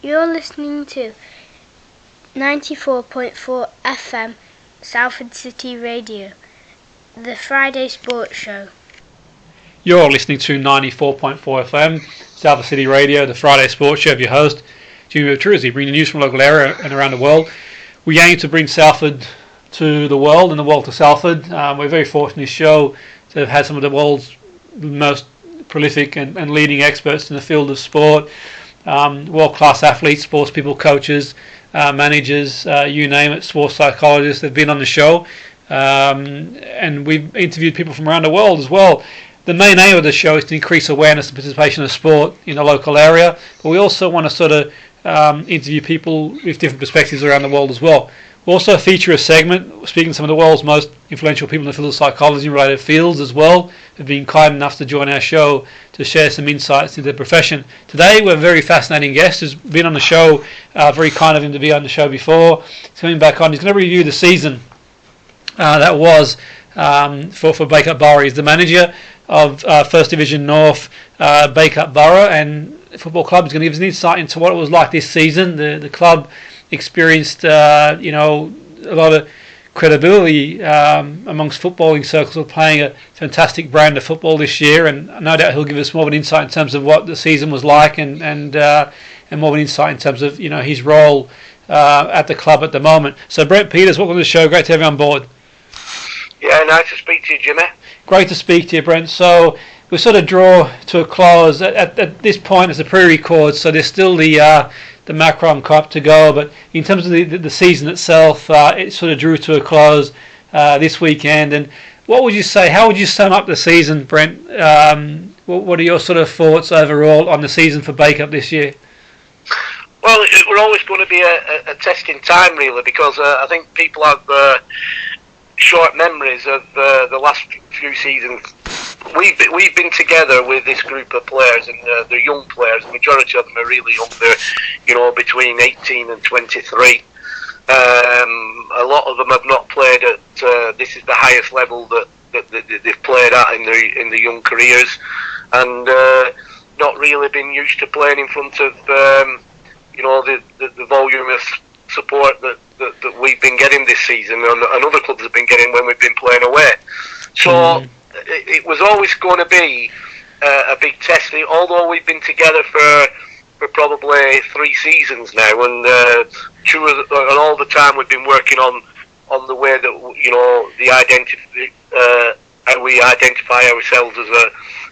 You're listening to 94.4 FM Salford City Radio, the Friday Sports Show. You're listening to 94.4 FM Salford City Radio, the Friday Sports Show. Your host, Jimmy Petruzzi, bringing the news from the local area and around the world. We aim to bring Salford to the world and the world to Salford. We're very fortunate in this show to have had some of the world's most prolific and leading experts in the field of sport, world-class athletes, sports people, coaches, managers, you name it, sports psychologists that have been on the show. And we've interviewed people from around the world as well. The main aim of the show is to increase awareness and participation of sport in the local area, but we also want to sort of interview people with different perspectives around the world as well. We'll also feature a segment speaking to some of the world's most influential people in the field of psychology and related fields as well, who've been kind enough to join our show to share some insights into their profession. Today we have a very fascinating guest who's been on the show, very kind of him to be on the show before. He's coming back on. He's going to review the season that was for Bacup Borough. He's the manager of First Division North Bacup Borough and Football Club. He's going to give us an insight into what it was like this season. The club experienced a lot of credibility amongst footballing circles of playing a fantastic brand of football this year, and no doubt he'll give us more of an insight in terms of what the season was like and more of an insight in terms of his role at the club at the moment. So Brent Peters, welcome to the show. Great to have you on board. Yeah, nice to speak to you, Jimmy. Great to speak to you, Brent. So we sort of draw to a close at this point as a pre-record, so there's still the Macron Cup to go, but in terms of the season itself, it sort of drew to a close this weekend. And what would you say? How would you sum up the season, Brent? What are your sort of thoughts overall on the season for Bacup this year? Well, we're always going to be a testing time, really, because I think people have short memories of the last few seasons. We've been together with this group of players, and they're young players. The majority of them are really young. They're, between 18 and 23. A lot of them have not played at. This is the highest level that they've played at in their young careers, and not really been used to playing in front of the volume of support that we've been getting this season, and other clubs have been getting when we've been playing away. So. It was always going to be a big test, although we've been together for probably 3 seasons now, and all the time we've been working on the way that how we identify ourselves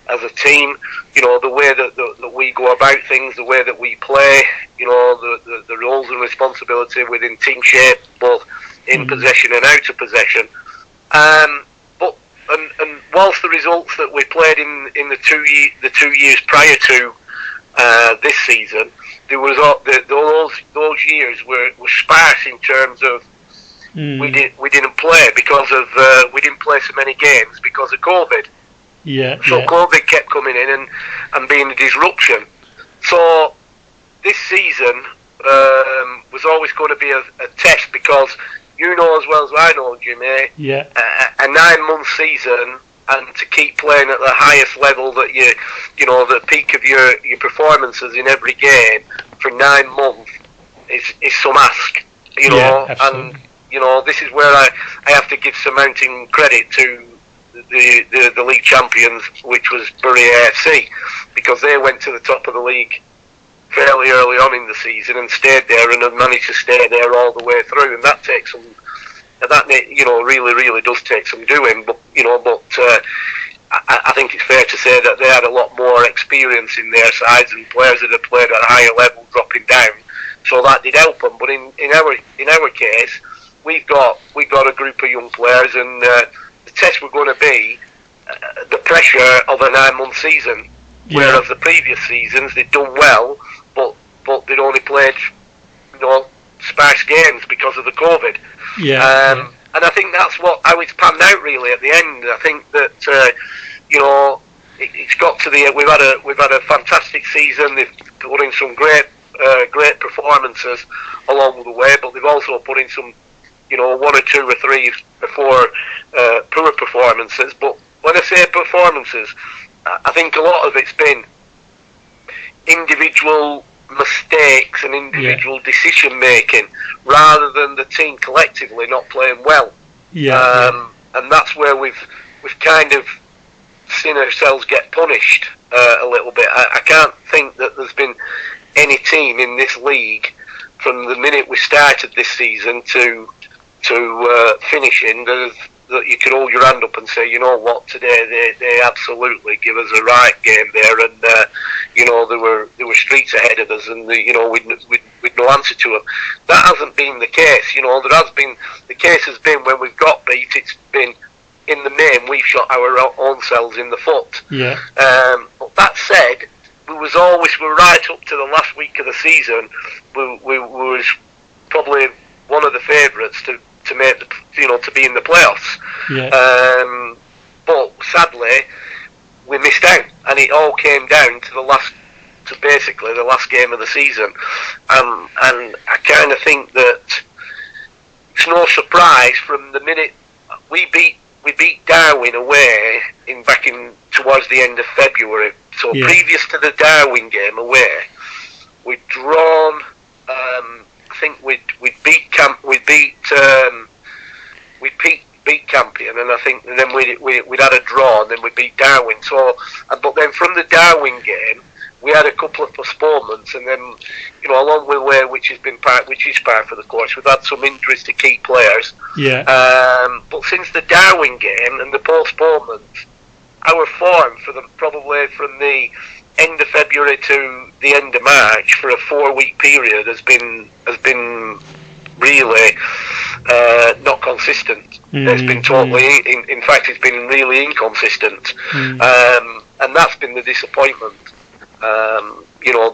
as a team, the way that we go about things, the way that we play, the roles and responsibility within team shape, both in possession and out of possession. And whilst the results that we played in the 2 years prior to this season, there was those years were sparse in terms of we didn't play because of we didn't play so many games because of COVID. COVID kept coming in and being a disruption. So this season was always going to be a test, because you know as well as I know, Jimmy, a 9-month season, and to keep playing at the highest level that the peak of your performances in every game for 9 months is some ask, and this is where I have to give some mounting credit to the league champions, which was Bury FC, because they went to the top of the league fairly early on in the season and stayed there, and have managed to stay there all the way through, and that takes some. That really does take some doing, but I think it's fair to say that they had a lot more experience in their sides, and players that had played at a higher level dropping down, so that did help them. But in our case, we've got a group of young players, and the test we're going to be the pressure of a 9-month season. Whereas the previous seasons they'd done well, but they'd only played sparse games because of the COVID. And I think that's how it's panned out really at the end. I think that it's got to we've had a fantastic season. They've put in some great performances along the way, but they've also put in some 1 or 2 or 3 or 4 poor performances. But when I say performances, I think a lot of it's been individual mistakes and individual decision making rather than the team collectively not playing well. And that's where we've kind of seen ourselves get punished a little bit. I can't think that there's been any team in this league from the minute we started this season to finishing that you could hold your hand up and say, you know what, today they absolutely give us a right game there, and there were streets ahead of us, and we'd no answer to them. That hasn't been the case. The case has been when we've got beat, it's been in the main we've shot our own selves in the foot. But that said, we were right up to the last week of the season. We was probably one of the favourites to make to be in the playoffs. But sadly, we missed out, and it all came down to basically the last game of the season. And I kind of think that it's no surprise from the minute we beat Darwin away back towards the end of February. So previous to the Darwin game away, we'd drawn. I think we'd beat Campion, and I think then we'd had a draw, and then we beat Darwin. So, but then from the Darwin game, we had a couple of postponements, and then along the way, which is par for the course, we've had some injuries to key players. But since the Darwin game and the postponement, our form probably from the end of February to the end of March for a 4-week period has been really not consistent. It's been totally, in fact, it's been really inconsistent, and that's been the disappointment.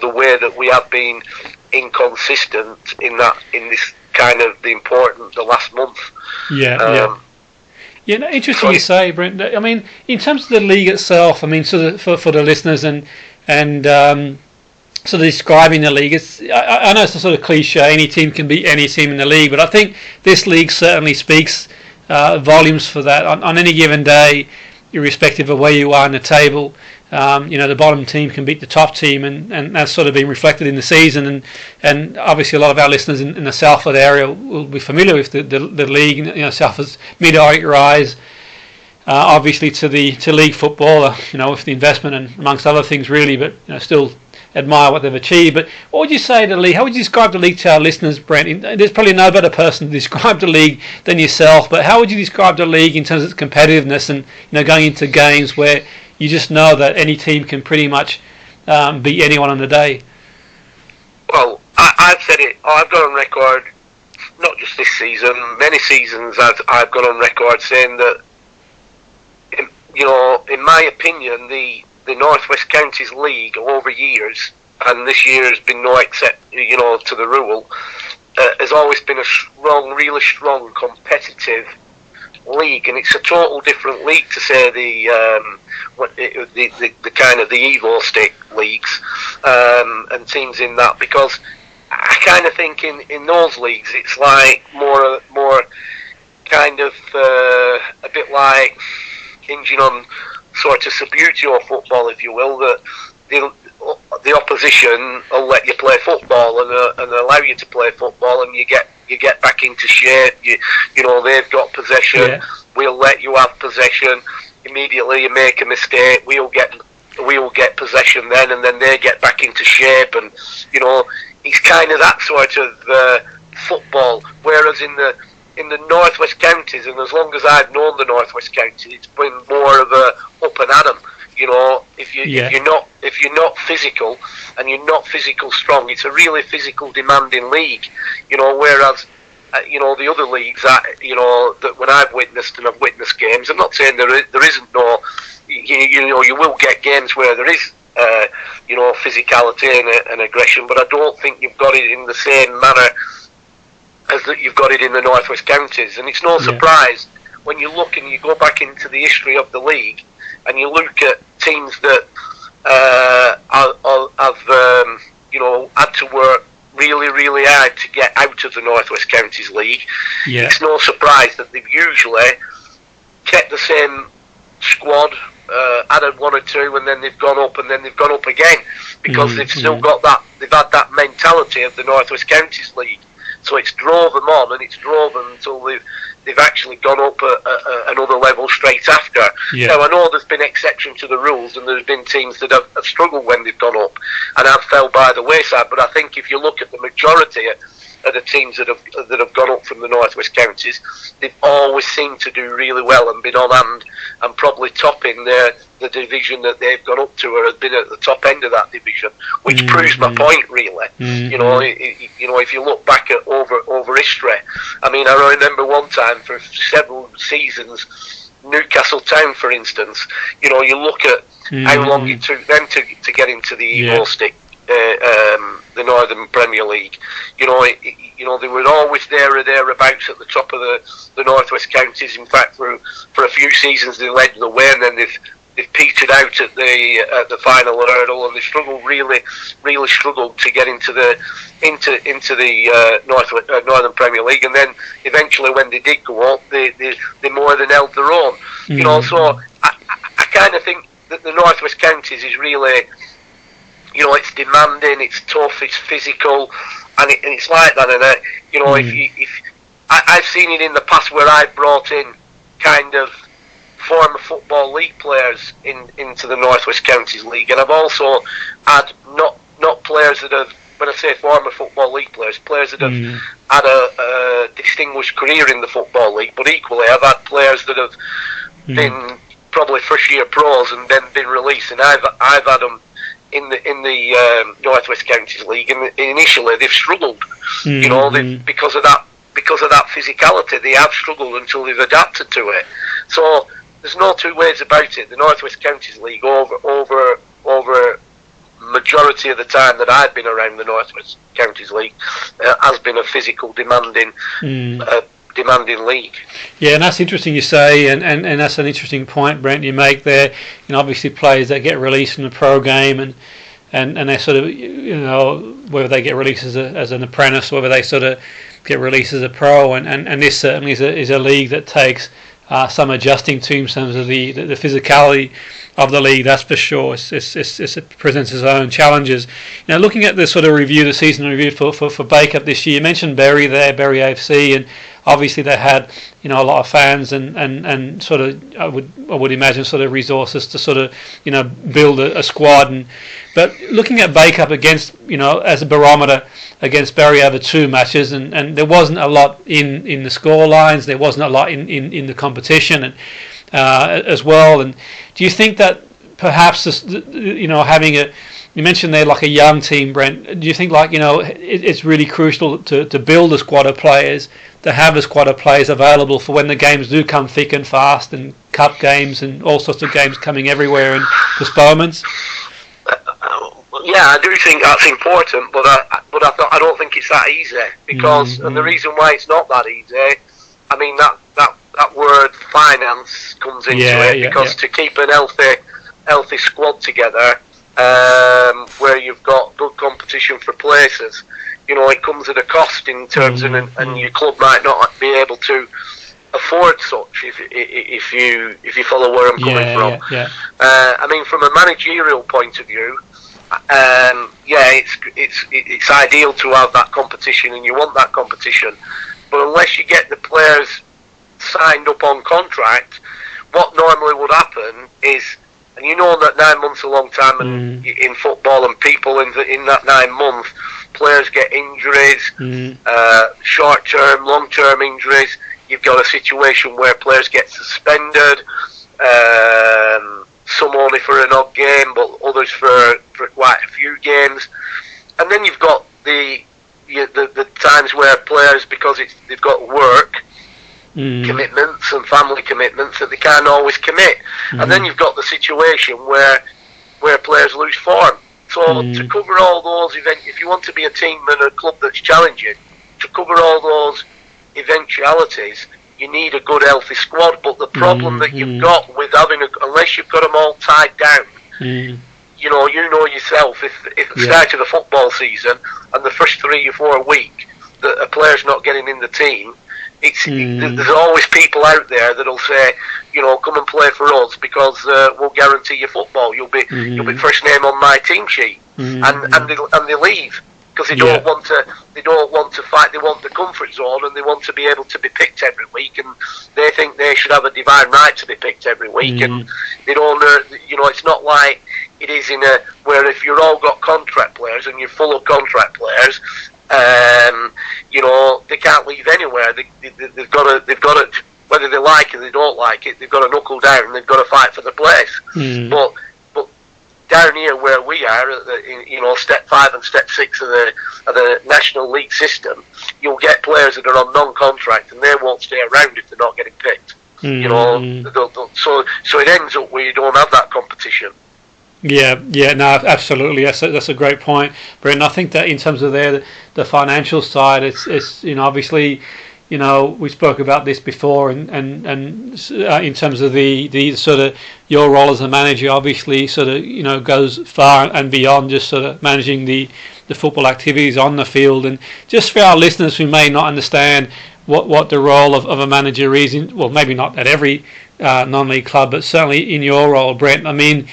The way that we have been inconsistent in this kind of the last month. Interesting you say, Brent. I mean, in terms of the league itself, I mean, so for the listeners and sort of describing the league, I know it's a sort of cliche, any team can beat any team in the league, but I think this league certainly speaks volumes for that. On any given day, irrespective of where you are in the table, the bottom team can beat the top team, and that's sort of been reflected in the season. And obviously, a lot of our listeners in the Salford area will be familiar with the league. Salford's meteoric rise, obviously to league football. With the investment and amongst other things, really, but still admire what they've achieved. But what would you say to the league? How would you describe the league to our listeners, Brent? There's probably no better person to describe the league than yourself. But how would you describe the league in terms of its competitiveness and going into games where you just know that any team can pretty much beat anyone on the day? Well, I've said it. I've gone on record, not just this season, many seasons I've gone on record saying that, in my opinion, the North West Counties League over years, and this year has been no except, to the rule, has always been a really strong, competitive league, and it's a total different league to say the kind of the Evo stick leagues and teams in that, because I kind of think in those leagues it's like more kind of a bit like hinging on sort of Subbuteo football, if you will, that the opposition will let you play football and allow you to play football, and you get back into shape. They've got possession. We'll let you have possession. Immediately you make a mistake, we'll get possession then, and then they get back into shape, and it's kind of that sort of football. Whereas in the North West Counties, and as long as I've known the North West Counties, it's been more of a up and at 'em. If you're not physical and you're not physical strong, it's a really physical demanding league. Whereas the other leagues that when I've witnessed games, I'm not saying there isn't no, you will get games where there is physicality and aggression, but I don't think you've got it in the same manner as that you've got it in the North West Counties. And it's no surprise when you look and you go back into the history of the league and you look at teams that have had to work really, really hard to get out of the North West Counties League. It's no surprise that they've usually kept the same squad added one or two, and then they've gone up, and then they've gone up again, because they've still got that. They've had that mentality of the North West Counties League, so it's drove them on, and it's drove them until they've actually gone up another level straight after. Now, I know there's been exception to the rules, and there's been teams that have struggled when they've gone up and have fell by the wayside. But I think if you look at the majority of the teams that have gone up from the North West Counties, they've always seemed to do really well and been on hand and probably topping the division that they've gone up to, or have been at the top end of that division, which proves my point, really. You know, if you look back at over history, I mean, I remember one time for several seasons, Newcastle Town, for instance. You know, you look at how long it took them to get into the Evo Stick, the Northern Premier League. You know, they were always there or thereabouts at the top of the North West Counties. In fact, for a few seasons they led the way, and then they've petered out at the final hurdle, and they struggled, really struggled to get into the Northern Premier League. And then eventually, when they did go up, they more than held their own. You know, so I kind of think that the North West Counties is really, you know, it's demanding, it's tough, it's physical, and it's like that. And you know, if I've seen it in the past where I've brought in kind of former Football League players into the North West Counties League, and I've also had not players that have, when I say former Football League players that have had a distinguished career in the Football League, but equally I've had players that have been probably first year pros and then been released, and I've had them in the North West Counties League, and initially they've struggled, you know, because of that physicality. They have struggled until they've adapted to it. So there's no two ways about it. The North West Counties League, over majority of the time that I've been around the North West Counties League, has been a physical, demanding league. Yeah, and that's interesting you say, and that's an interesting point, Brent, you make there. You know, obviously players that get released from the pro game and they sort of, you know, whether they get released as an apprentice, whether they sort of get released as a pro, and this certainly is a league that takes some adjusting to in terms of the physicality of the league, that's for sure. It presents its own challenges. Now, looking at the sort of review, the season review for Bacup this year, you mentioned Bury FC, and obviously they had, you know, a lot of fans and sort of, I would imagine, sort of resources to sort of, you know, build a squad. But looking at Bacup against, you know, as a barometer against Bury over two matches, and there wasn't a lot in the score lines, there wasn't a lot in the competition, and as well. And do you think that perhaps this, you know, having you mentioned they're like a young team, Brent, do you think, like, you know, it's really crucial to build a squad of players, to have a squad of players available for when the games do come thick and fast, and cup games and all sorts of games coming everywhere, and postponements? Yeah, I do think that's important, but I don't think it's that easy, because and the reason why it's not that easy, I mean, that word finance comes into it, because to keep an healthy squad together, where you've got good competition for places, you know, it comes at a cost in terms of, and your club might not be able to afford such, if you follow where I'm coming from. I mean, from a managerial point of view, it's ideal to have that competition, and you want that competition, but unless you get the players signed up on contract, what normally would happen is, and you know that 9 months is a long time in football, and people in that 9 months, players get injuries, short-term, long-term injuries. You've got a situation where players get suspended, some only for an odd game, but others for quite a few games. And then you've got the times where players, because they've got work commitments and family commitments, that they can't always commit. And then you've got the situation where players lose form. So to cover all those events, if you want to be a team and a club that's challenging, to cover all those eventualities, you need a good, healthy squad. But the problem that you've got with having, unless you've got them all tied down, you know yourself, if at the start of the football season and the first 3 or 4 weeks that a player's not getting in the team, There's always people out there that'll say, come and play for us because we'll guarantee you football. You'll be first name on my team sheet, and they leave because they don't want to. They don't want to fight. They want the comfort zone, and they want to be able to be picked every week. And they think they should have a divine right to be picked every week. And they don't. It's not like it is where if you're all got contract players and you're full of contract players. They can't leave anywhere. They've got to, whether they like it or they don't like it, they've got to knuckle down and they've got to fight for the place. But down here where we are, step 5 and step 6 of the National League system, you'll get players that are on non-contract and they won't stay around if they're not getting picked. So it ends up where you don't have that competition. Yeah, no, absolutely. That's a great point, Brent. I think that in terms of the financial side, it's obviously, we spoke about this before, and in terms of the sort of your role as a manager, obviously sort of goes far and beyond just sort of managing the football activities on the field. And just for our listeners who may not understand what the role of a manager is, maybe not at every non-league club, but certainly in your role, Brent. I mean,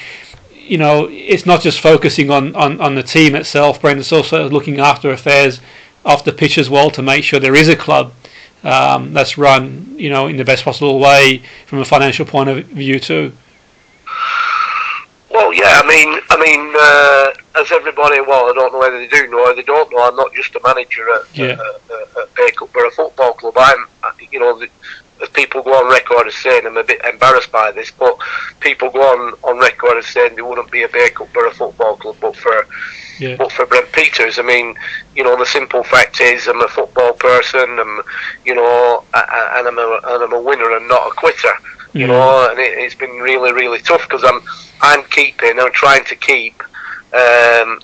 it's not just focusing on the team itself, Brent. It's also looking after affairs off the pitch as well to make sure there is a club that's run, in the best possible way from a financial point of view too. Well, yeah, I mean, as everybody, I don't know whether they do know or they don't know. I'm not just a manager at Bacup Borough Football Club. As people go on record as saying, I'm a bit embarrassed by this, but people go on record as saying they wouldn't be a Bacup Borough Football Club but for Brent Peters. I mean, the simple fact is I'm a football person, and I'm a winner and not a quitter. And it's been really, really tough because I'm trying to keep the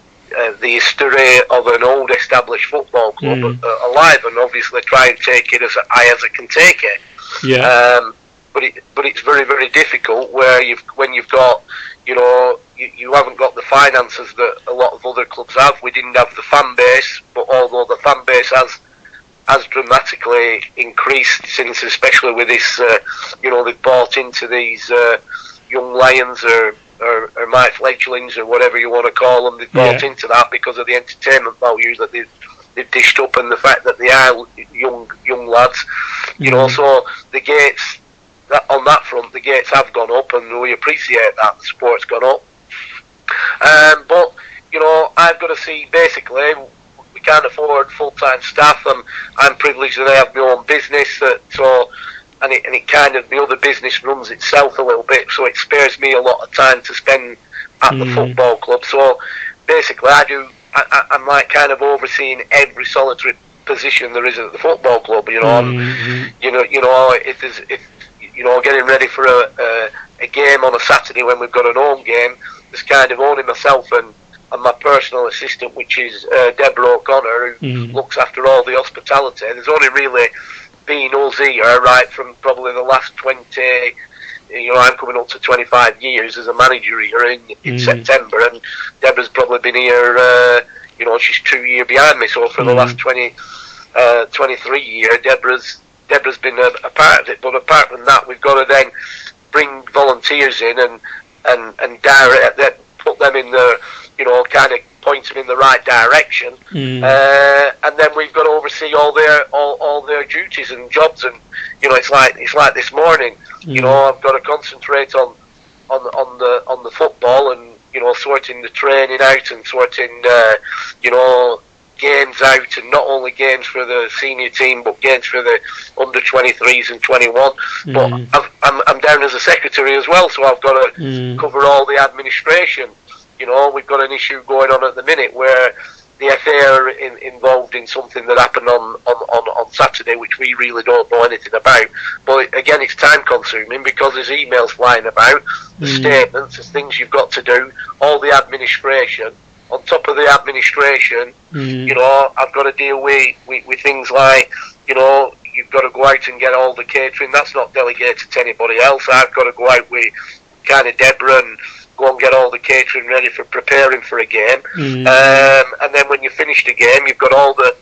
history of an old established football club alive, and obviously try and take it as high as it can take it. But it's very, very difficult when you've got you haven't got the finances that a lot of other clubs have. We didn't have the fan base, but although the fan base has dramatically increased since, especially with this, they've bought into these young lions or my fledglings or whatever you want to call them. They've bought into that because of the entertainment value that they've dished up and the fact that they are young lads. So the gates on that front, the gates have gone up, and we appreciate that the support's gone up. But I've got to see, basically, we can't afford full-time staff. I'm privileged that I have my own business, and it kind of, the other business runs itself a little bit, so it spares me a lot of time to spend at the football club. So basically, I'm like kind of overseeing every solitary position there is at the football club. Getting ready for a game on a Saturday when we've got an home game. It's kind of only myself and my personal assistant, which is Deborah O'Connor, who looks after all the hospitality. There's only really been us here, right, from probably the last 20. I'm coming up to 25 years as a manager here in September, and Deborah's probably been here. She's 2 years behind me. So for the last 23 years, Deborah's been a part of it. But apart from that, we've got to then bring volunteers in and direct that, put them in the, kind of point them in the right direction, and then we've got to oversee all their duties and jobs. And it's like this morning. I've got to concentrate on the football and sorting the training out and sorting games out, and not only games for the senior team but games for the under 23s and 21. But I'm down as a secretary as well, so I've got to cover all the administration. We've got an issue going on at the minute where the FA are involved in something that happened on Saturday, which we really don't know anything about. But again, it's time consuming because there's emails flying about, the statements, there's things you've got to do, all the administration. On top of the administration, I've got to deal with things like, you've got to go out and get all the catering. That's not delegated to anybody else. I've got to go out with kind of Deborah and go and get all the catering ready for preparing for a game. And then when you finish the game, you've got all the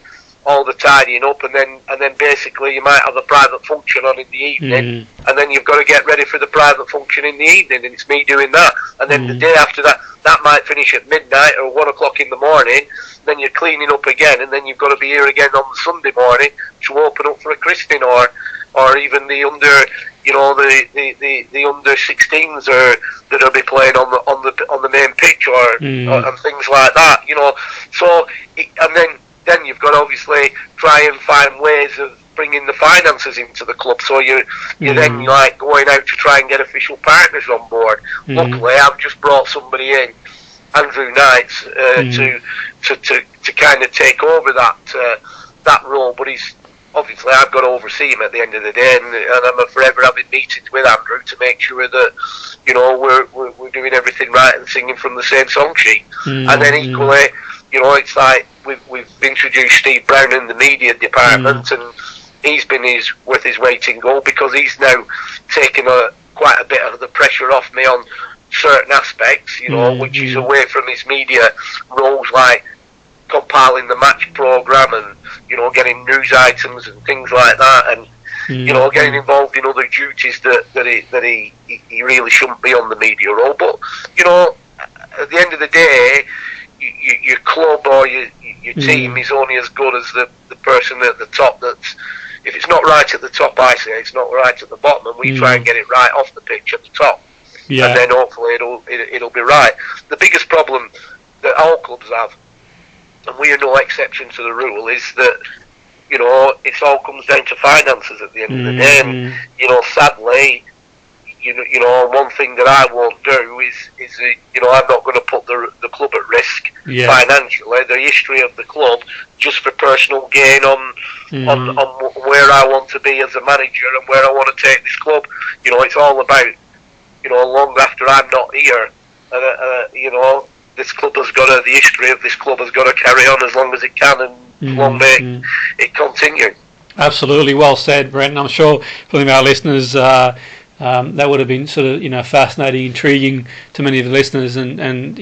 all the tidying up, and then basically you might have a private function on in the evening, and then you've got to get ready for the private function in the evening, and it's me doing that, and then the day after that might finish at midnight or 1 o'clock in the morning. Then you're cleaning up again, and then you've got to be here again on the Sunday morning to open up for a christening, or even the under, the under 16s that'll be playing on the main pitch, or and things like that, So and then you've got to obviously try and find ways of bringing the finances into the club. So you're then like going out to try and get official partners on board. Luckily, I've just brought somebody in, Andrew Knights, to kind of take over that role. But he's obviously, I've got to oversee him at the end of the day, and I'm forever having meetings with Andrew to make sure that we're doing everything right and singing from the same song sheet. And then equally, it's like we've introduced Steve Brown in the media department, and he's been worth his weight in gold, because he's now taken quite a bit of the pressure off me on certain aspects, which is away from his media roles, like compiling the match programme and getting news items and things like that, and getting involved in other duties that he really shouldn't be on the media role. But at the end of the day, your club or your team is only as good as the person at the top. That's, if it's not right at the top, I say it's not right at the bottom, and we try and get it right off the pitch at the top, and then hopefully it'll be right. The biggest problem that all clubs have, and we are no exception to the rule, is that it all comes down to finances at the end of the day. And sadly, one thing that I won't do is I'm not going to put the club at risk financially, the history of the club, just for personal gain on where I want to be as a manager and where I want to take this club. It's all about, long after I'm not here, this club has got the history of this club has got to carry on as long as it can, and long may it continue. Absolutely, well said, Brent. I'm sure for many of our listeners, that would have been sort of fascinating, intriguing to many of the listeners, and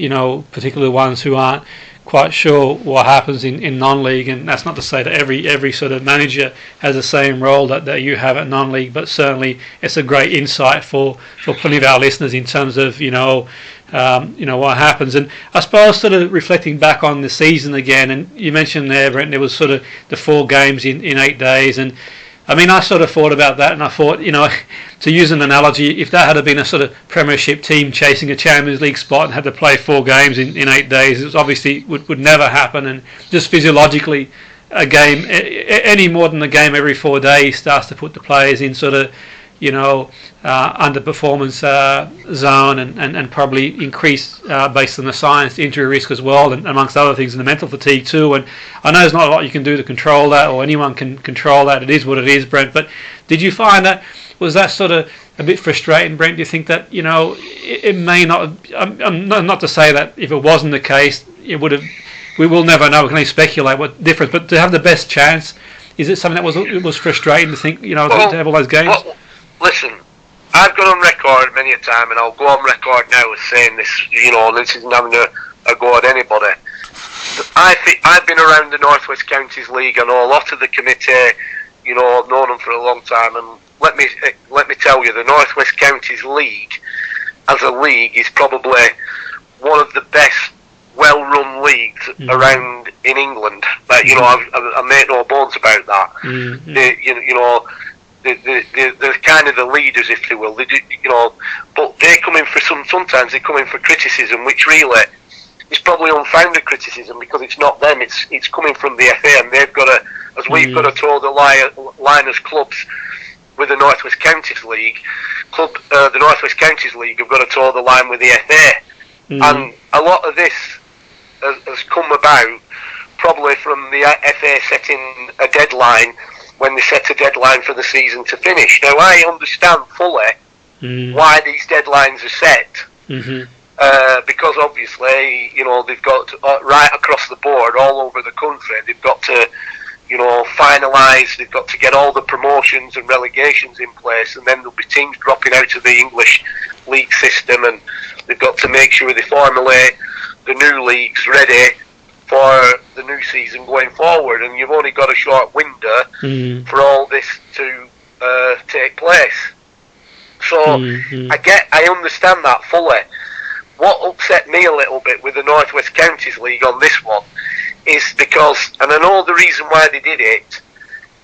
particularly ones who aren't quite sure what happens in non-league. And that's not to say that every sort of manager has the same role that you have at non-league, but certainly it's a great insight for plenty of our listeners in terms of what happens. And I suppose sort of reflecting back on the season again, and you mentioned there, Brent, there was sort of the 4 games in 8 days, and I mean, I sort of thought about that, and I thought, to use an analogy, if that had been a sort of Premiership team chasing a Champions League spot and had to play 4 games in 8 days, it obviously would never happen. And just physiologically, a game, any more than a game every 4 days, starts to put the players in sort of, underperformance zone, and probably increase, based on the science, injury risk as well, and amongst other things, and the mental fatigue too. And I know there's not a lot you can do to control that, or anyone can control that. It is what it is, Brent. But did you find that, was that sort of a bit frustrating, Brent? Do you think that, it may not, not to say that if it wasn't the case, it would have, we will never know, we can only speculate what difference, but to have the best chance, is it something that was frustrating to think, to have all those games? Well, listen, I've gone on record many a time, and I'll go on record now as saying this, this isn't having a go at anybody. I've been around the North West Counties League. I know a lot of the committee, I've known them for a long time, and let me tell you, the North West Counties League, as a league, is probably one of the best well-run leagues around in England. But, I make no bones about that. They're kind of the leaders, if they will. They do, but they come in for sometimes they come in for criticism, which really is probably unfounded criticism, because it's not them. It's coming from the FA, and they've got to, as we've got to toe the line as clubs with the North West Counties League. The North West Counties League have got to toe the line with the FA, and a lot of this has come about probably from the FA setting a deadline. When they set a deadline for the season to finish. Now, I understand fully why these deadlines are set, because obviously, they've got right across the board, all over the country, they've got to, finalise, they've got to get all the promotions and relegations in place, and then there'll be teams dropping out of the English league system, and they've got to make sure they formulate the new leagues ready for the new season going forward, and you've only got a short window for all this to take place. So I understand that fully. What upset me a little bit with the North West Counties League on this one is because, and I know the reason why they did it,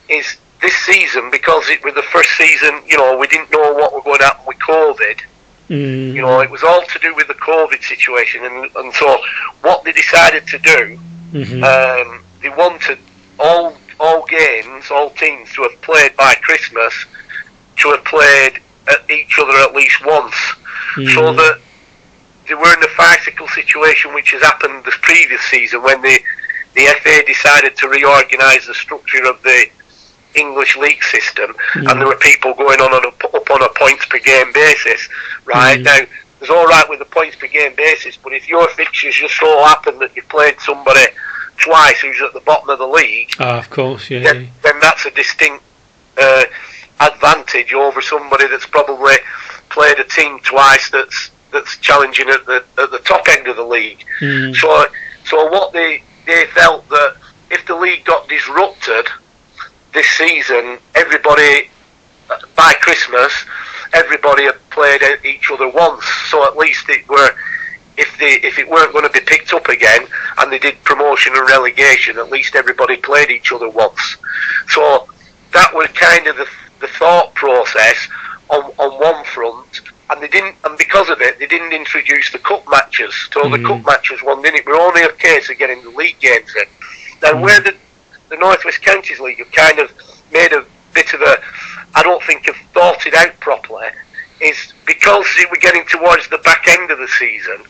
is this season, because it was the first season, you know, we didn't know what was going to happen with COVID. You know, it was all to do with the COVID situation, and so what they decided to do, they wanted all games, all teams to have played by Christmas, to have played at each other at least once, so that they were in the farcical situation which has happened this previous season when the FA decided to reorganise the structure of the English league system, and there were people going up on a points per game basis. Right now, it's all right with the points per game basis, but if your fixtures just so happen that you played somebody twice who's at the bottom of the league, of course, then that's a distinct advantage over somebody that's probably played a team twice that's challenging at the top end of the league. So what they felt that if the league got disrupted this season, everybody by Christmas, everybody had played each other once. So at least if it weren't going to be picked up again, and they did promotion and relegation, at least everybody played each other once. So that was kind of the thought process on one front, and because of it, they didn't introduce the cup matches. So the cup matches were only a case of getting the league games in. Now where the North West Counties League have kind of made a bit of I don't think have thought it out properly, is because we were getting towards the back end of the season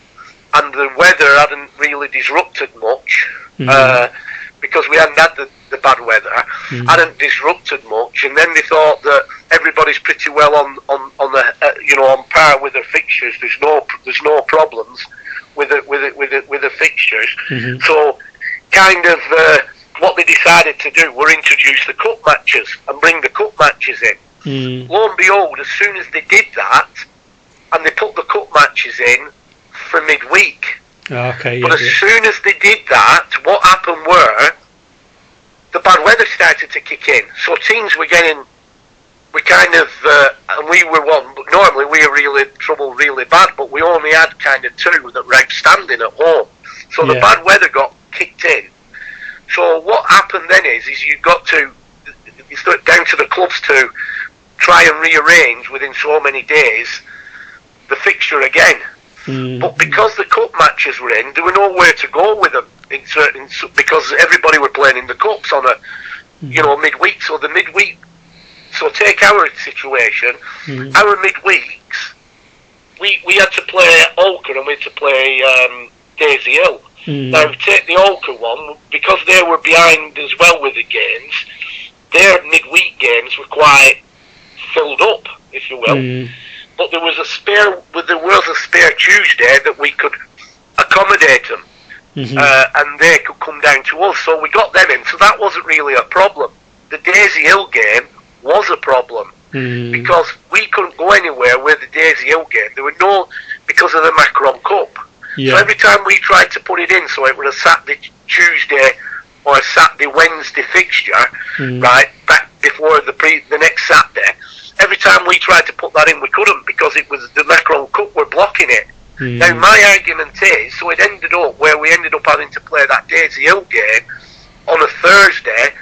and the weather hadn't really disrupted much, because we hadn't had the bad weather, hadn't disrupted much, and then they thought that everybody's pretty well on par with their fixtures. There's no problems with the fixtures. So kind of what they decided to do were introduce the cup matches and bring the cup matches in. Lo and behold, as soon as they did that, and they put the cup matches in for midweek. But as soon as they did that, what happened were the bad weather started to kick in. So teams were and we were one. Normally we were really trouble really bad, but we only had kind of two that were outstanding at home. So the bad weather got kicked in. So what happened then is it's down to the clubs to try and rearrange within so many days the fixture again. But because the cup matches were in, there were nowhere to go with them because everybody were playing in the cups on a midweek. So the midweek. So take our situation. Our midweeks, we had to play Olker and we had to play Daisy Hill. Now take the Olker one, because they were behind as well with the games. Their midweek games were quite filled up, if you will. But there was a spare Tuesday that we could accommodate them, and they could come down to us. So we got them in. So that wasn't really a problem. The Daisy Hill game was a problem because we couldn't go anywhere with the Daisy Hill game. There were because of the Macron Cup. So every time we tried to put it in, so it was a Saturday, Tuesday, or a Saturday, Wednesday fixture, right, back before the next Saturday, every time we tried to put that in, we couldn't, because it was the Macron Cup were blocking it. Now, my argument is, so it ended up where we ended up having to play that Daisy Hill game on a Thursday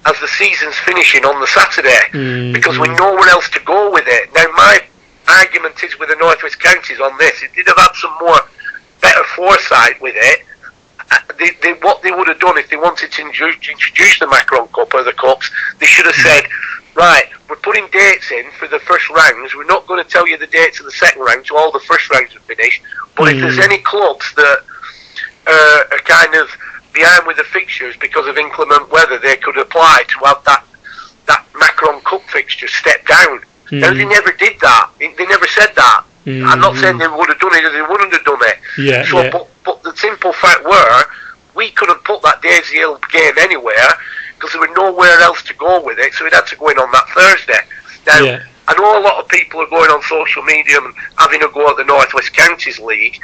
as the season's finishing on the Saturday, because we nowhere else to go with it. Now, my argument is with the North West Counties on this, it did have had some better foresight with it. What they would have done if they wanted to introduce the Macron Cup or the Cups, they should have said, right, we're putting dates in for the first rounds, we're not going to tell you the dates of the second round, so all the first rounds are finished, but if there's any clubs that are kind of behind with the fixtures because of inclement weather, they could apply to have that Macron Cup fixture step down. Now, they never did that. They never said that. I'm not saying they would have done it or they wouldn't have done it. But the simple fact we couldn't put that Daisy Hill game anywhere because there was nowhere else to go with it, so it had to go in on that Thursday. Now, I know a lot of people are going on social media and having a go at the North West Counties League,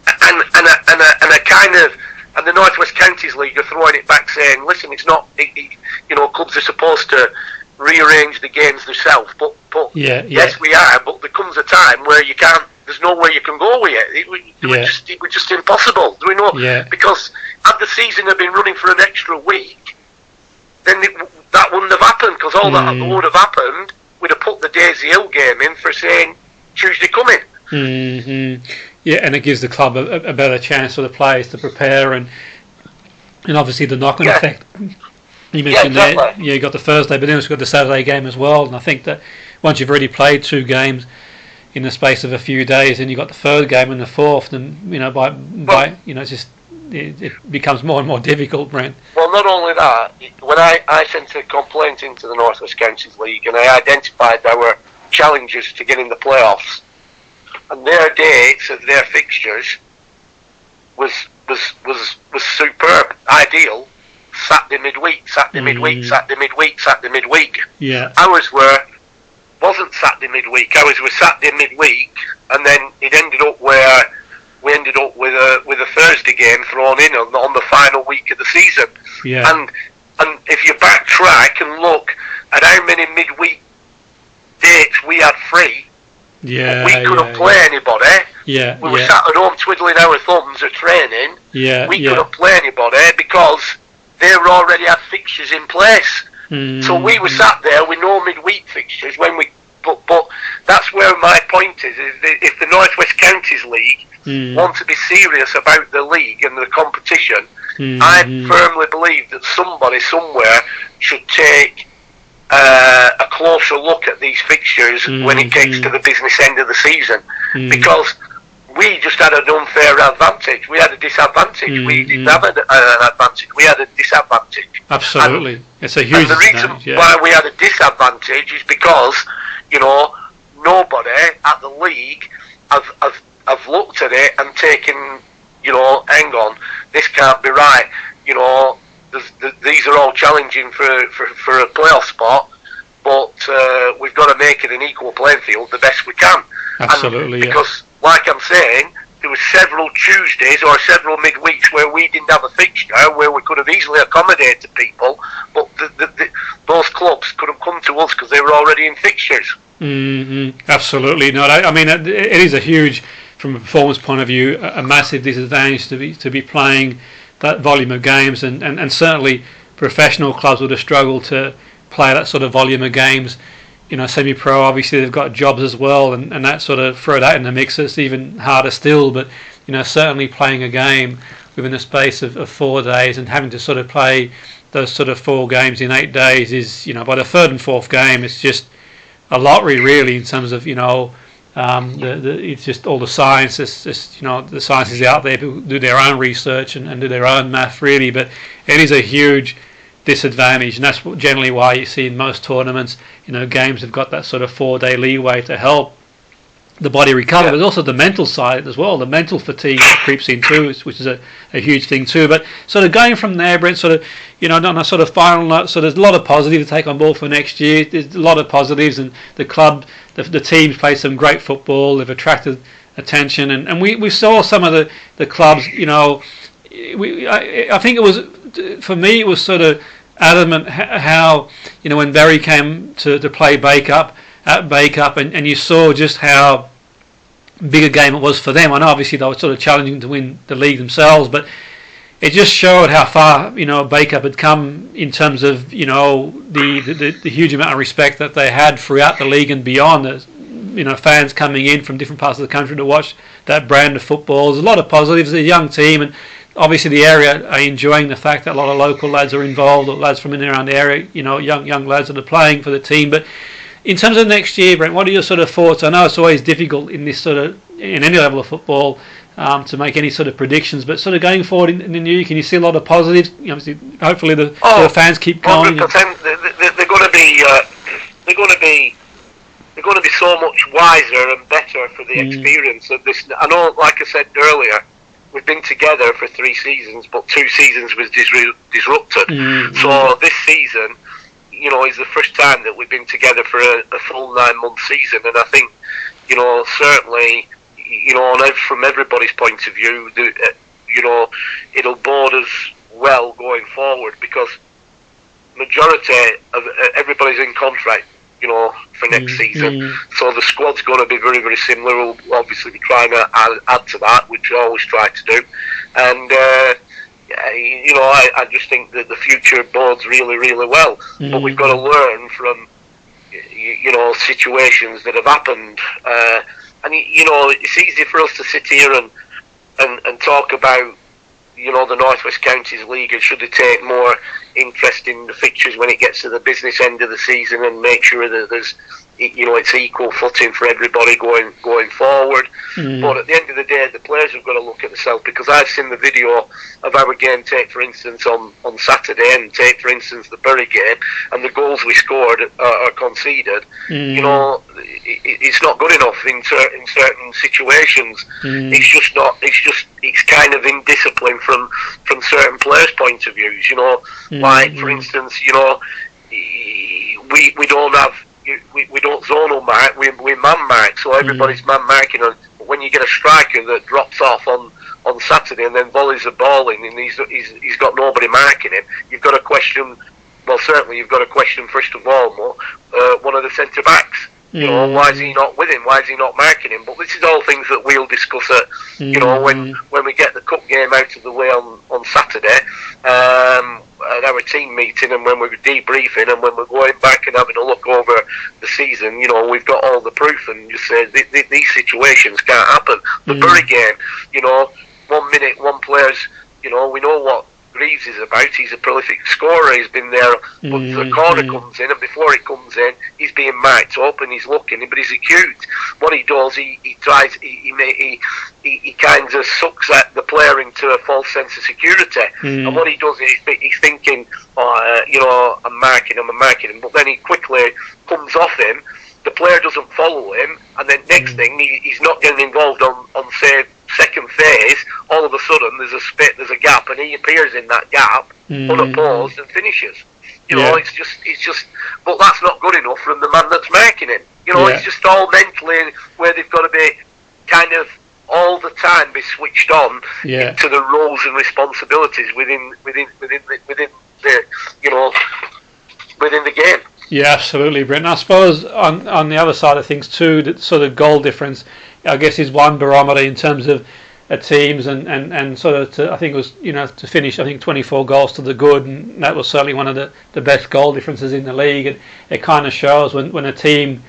and I kind of And the North West Counties League are throwing it back, saying, "Listen, it's not. Clubs are supposed to rearrange the games themselves." But yes, we are. But there comes a time where you can't. There's nowhere you can go with it. It was just impossible. Do we know? Yeah. Because had the season had been running for an extra week, then that wouldn't have happened. Because all that would have happened, we'd have put the Daisy Hill game in for saying Tuesday coming. Mm-hmm. Yeah, and it gives the club a better chance for the players to prepare, and obviously the knock-on effect. You mentioned that you got the Thursday, but then you've got the Saturday game as well. And I think that once you've already played 2 games in the space of a few days, and you got the 3rd game and the 4th, then it becomes more and more difficult, Brent. Well, not only that, when I sent a complaint into the North West Counties League, and I identified our challenges to get in the playoffs, and their dates of their fixtures was superb, ideal. Saturday midweek, Saturday midweek, Saturday midweek, Saturday midweek. Yeah. Ours wasn't Saturday midweek. Ours was Saturday midweek, and then it ended up where we ended up with a Thursday game thrown in on the final week of the season. Yeah. And if you backtrack and look at how many midweek dates we had free, we couldn't play anybody. Yeah. We were sat at home twiddling our thumbs at training. Yeah. We couldn't play anybody because they were already had fixtures in place. So we were sat there with no midweek fixtures but that's where my point is that if the North West Counties League want to be serious about the league and the competition, I firmly believe that somebody somewhere should take a closer look at these fixtures when it gets to the business end of the season, because we just had an unfair advantage. We had a disadvantage. We didn't have an advantage. We had a disadvantage. Absolutely. It's a huge advantage. The reason why we had a disadvantage is because, nobody at the league have looked at it and taken, hang on, this can't be right. These are all challenging for a playoff spot, but we've got to make it an equal playing field the best we can. Absolutely, because, like I'm saying, there were several Tuesdays or several midweeks where we didn't have a fixture, where we could have easily accommodated people, but those clubs could have come to us because they were already in fixtures. Absolutely. No, I mean, it is a huge, from a performance point of view, a massive disadvantage to be playing that volume of games, and certainly professional clubs would have struggled to play that sort of volume of games. Semi-pro, obviously they've got jobs as well, and that sort of throw that in the mix, it's even harder still. But certainly playing a game within the space of 4 days and having to sort of play those sort of 4 games in 8 days is, by the 3rd and 4th game, it's just a lottery really in terms of it's just all the science. It's just, the science is out there. People do their own research and do their own math really, but it is a huge disadvantage, and that's generally why you see in most tournaments, games have got that sort of 4-day leeway to help the body recover. But also the mental side as well, the mental fatigue that creeps in too, which is a huge thing too. But sort of going from there, Brent, on a sort of final note, so there's a lot of positives to take on board for next year. There's a lot of positives, and the club, the teams play some great football. They've attracted attention, and we saw some of the clubs. I think it was, for me, it was sort of adamant how when Barry came to play Bacup at Bacup, and you saw just how big a game it was for them. I know obviously they were sort of challenging to win the league themselves, but it just showed how far Bacup had come in terms of the huge amount of respect that they had throughout the league and beyond. Fans coming in from different parts of the country to watch that brand of football. There's a lot of positives. It's a young team, and obviously the area are enjoying the fact that a lot of local lads are involved, or lads from in and around the area, young lads that are playing for the team. But in terms of next year, Brent, what are your sort of thoughts? I know it's always difficult in any level of football to make any sort of predictions, but sort of going forward in the new year, can you see a lot of positives? Obviously, hopefully the fans keep going. 100%. They're going to be so much wiser and better for the experience of this. I know, like I said earlier, we've been together for 3 seasons, but 2 seasons was disrupted. So this season, is the first time that we've been together for a full 9-month season, and I think, certainly, from everybody's point of view, it'll bode us well going forward, because majority of everybody's in contract, for next season. So the squad's going to be very, very similar. We'll obviously be trying to add to that, which we always try to do. And I just think that the future bodes really, really well. But we've got to learn from situations that have happened. And it's easy for us to sit here and talk about the North West Counties League, and should they take more interest in the fixtures when it gets to the business end of the season, and make sure that there's it's equal footing for everybody going forward. But at the end of the day, the players have got to look at themselves, because I've seen the video of our game, take for instance on Saturday, and take for instance the Bury game, and the goals we scored are conceded. It's not good enough in certain situations. It's kind of indiscipline from certain players' point of views. Like for instance, we don't have. We don't zonal mark, we man mark, so everybody's man marking. But when you get a striker that drops off on Saturday and then volleys the ball in, and he's got nobody marking him, you've got to question. Well, certainly you've got to question first of all one of the centre backs. Why is he not with him? Why is he not marking him? But this is all things that we'll discuss at when we get the cup game out of the way on Saturday. At our team meeting, and when we're debriefing, and when we're going back and having a look over the season, we've got all the proof, and just say these situations can't happen. The Bury game, 1 minute, one player's, we know what Greaves is about. He's a prolific scorer. He's been there, but the corner comes in, and before it comes in, he's being marked up and he's looking, but he's acute. What he does, he tries, he kind of sucks at the player into a false sense of security. And what he does is he's thinking, I'm marking him, but then he quickly comes off him. The player doesn't follow him, and then next thing, he's not getting involved on say, second phase. All of a sudden there's a gap, and he appears in that gap unopposed and finishes. It's just but that's not good enough from the man that's marking him. It's just all mentally where they've got to be kind of all the time be switched on into the roles and responsibilities within the game. Yeah, absolutely, Brent. I suppose on the other side of things too, that sort of goal difference, I guess, is one barometer in terms of teams, and sort of I think it was to finish 24 goals to the good, and that was certainly one of the best goal differences in the league. And it kind of shows when the team's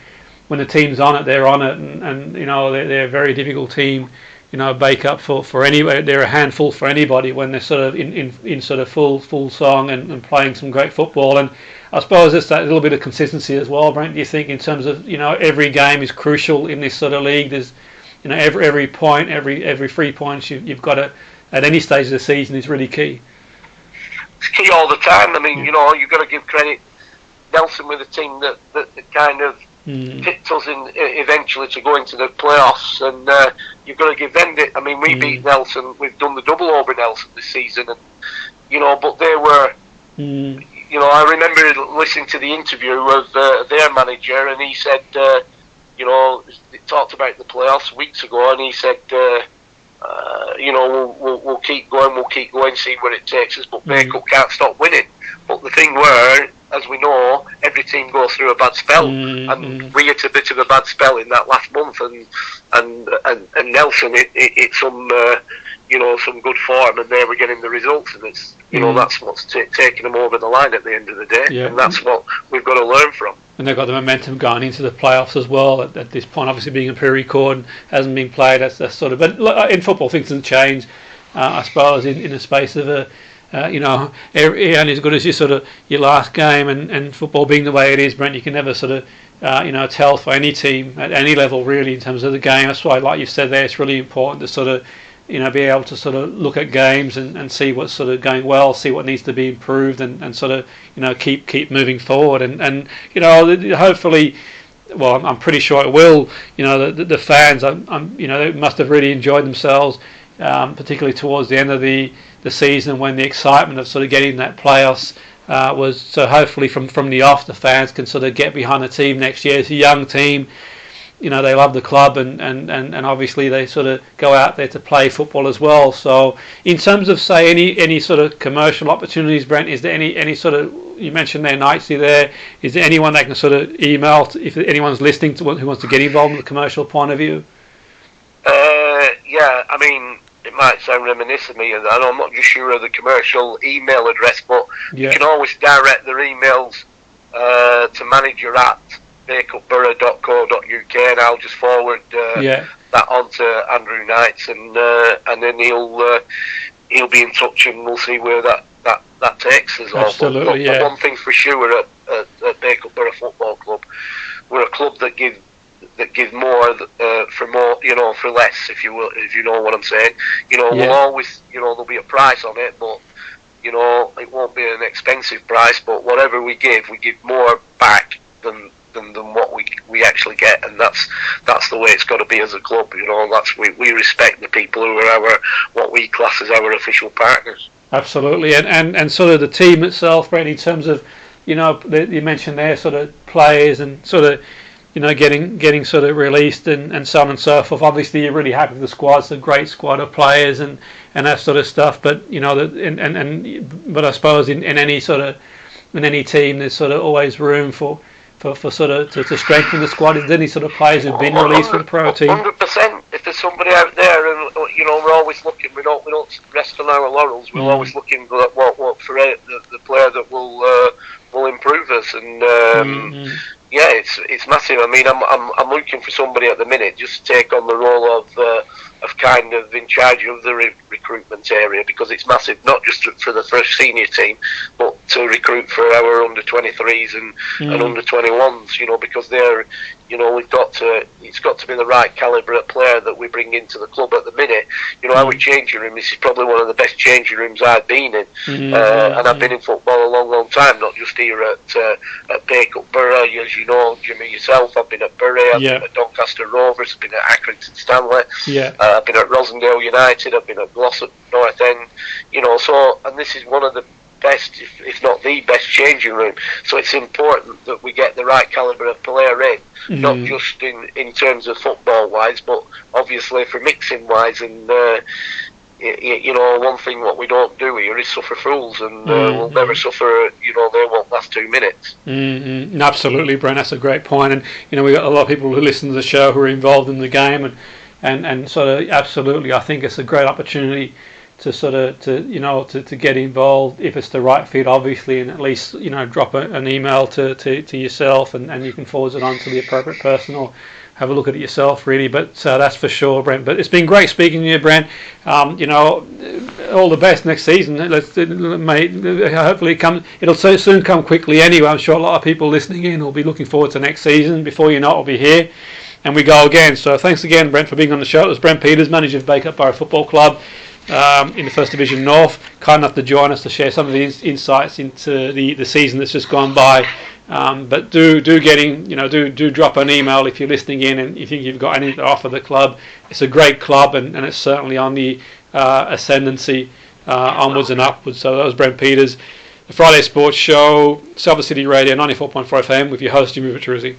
on it, they're on it, and they're a very difficult team. Bacup for anybody. They're a handful for anybody when they're sort of in sort of full song and playing some great football. And I suppose it's that little bit of consistency as well, Brent. Do you think in terms of every game is crucial in this sort of league? There's every point, every 3 points you've got at any stage of the season is really key. It's key all the time. I mean, you've got to give credit. Nelson with a team that kind of picked us in eventually to go into the playoffs, and you've got to give them I mean, we beat Nelson. We've done the double over Nelson this season, and but they were. I remember listening to the interview of their manager, and he said, they talked about the playoffs weeks ago, and he said, we'll keep going, see where it takes us, but Bacup can't stop winning. But the thing were, as we know, every team goes through a bad spell, and we hit a bit of a bad spell in that last month, and Nelson hit some some good form, and they were getting the results, and it's that's what's taking them over the line at the end of the day, and that's what we've got to learn from. And they've got the momentum going into the playoffs as well at this point. Obviously, being a pre-record, hasn't been played. That's sort of. But in football, things can change. I suppose in the space of only as good as your last game, and football being the way it is, Brent, you can never sort of tell for any team at any level really in terms of the game. That's why, like you said there, it's really important to sort of be able to sort of look at games and see what's sort of going well, see what needs to be improved, and sort of keep moving forward, and hopefully, well, I'm pretty sure it will. The fans, they must have really enjoyed themselves, particularly towards the end of the season, when the excitement of sort of getting that playoffs was. So hopefully from the off, the fans can sort of get behind the team next year. It's a young team. they love the club, and obviously they sort of go out there to play football as well. So in terms of, say, any sort of commercial opportunities, Brent, is there any sort of, you mentioned there Knightsy there, is there anyone they can sort of email if anyone's listening to who wants to get involved from the commercial point of view? Yeah, I mean, it might sound reminiscent of me, and I'm not just sure of the commercial email address, but you can always direct their emails to manager at bacupborough.co.uk, and I'll just forward that on to Andrew Knights, and then he'll be in touch, and we'll see where that takes us. Absolutely, but one thing for sure at Bacup Borough Football Club, we're a club that give more for more, for less, if you know what I'm saying. We'll always, there'll be a price on it, but it won't be an expensive price. But whatever we give more back than what we actually get, and that's the way it's got to be as a club. That's we respect the people who are what we class as our official partners. Absolutely, and sort of the team itself, Brent, in terms of, you mentioned there sort of players and sort of, getting sort of released and so on and so forth. Obviously, you're really happy with the squad. It's a great squad of players and that sort of stuff. But but I suppose in any team, there's sort of always room for sort of to strengthen the squad. Is there any sort of players who've been released from the pro team? 100%. If there's somebody out there, and we're always looking. We don't rest on our laurels. We're always looking for the player that will improve us. And yeah, it's massive. I mean, I'm looking for somebody at the minute just to take on the role of kind of in charge of the recruitment area, because it's massive, not just for the first senior team, but to recruit for our under 23s and under 21s. Because they're, it's got to be the right calibre of player that we bring into the club at the minute. Our changing room, this is probably one of the best changing rooms I've been in, and I've been in football a long time, not just here at Bacup Borough, as you know, Jimmy, yourself. I've been at Bury, I've been at Doncaster Rovers, I've been at Accrington Stanley, I've been at Rosendale United, I've been at Glossop North End, and this is one of the best, if not the best changing room. So it's important that we get the right calibre of player in, not just in terms of football wise, but obviously for mixing wise. And one thing what we don't do here is suffer fools, and we'll never suffer. They won't last 2 minutes. Absolutely, Brent. That's a great point. And we got a lot of people who listen to the show who are involved in the game, and sort of absolutely, I think it's a great opportunity to sort of to get involved if it's the right fit, obviously, and at least drop an email to yourself, and you can forward it on to the appropriate person, or have a look at it yourself, really. But that's for sure, Brent. But it's been great speaking to you, Brent. All the best next season. Hopefully it'll so soon come quickly anyway. I'm sure a lot of people listening in will be looking forward to next season. Before you know it, we'll be here and we go again. So thanks again, Brent, for being on the show. It was Brent Peters, manager of Bacup Borough Football Club in the First Division North, kind enough to join us to share some of the insights into the season that's just gone by. But do drop an email if you're listening in and you think you've got anything to offer the club. It's a great club, and it's certainly on the ascendancy onwards and upwards. So that was Brent Peters, the Friday Sports Show, Salford City Radio 94.4 FM with your host Jimmy Petruzzi.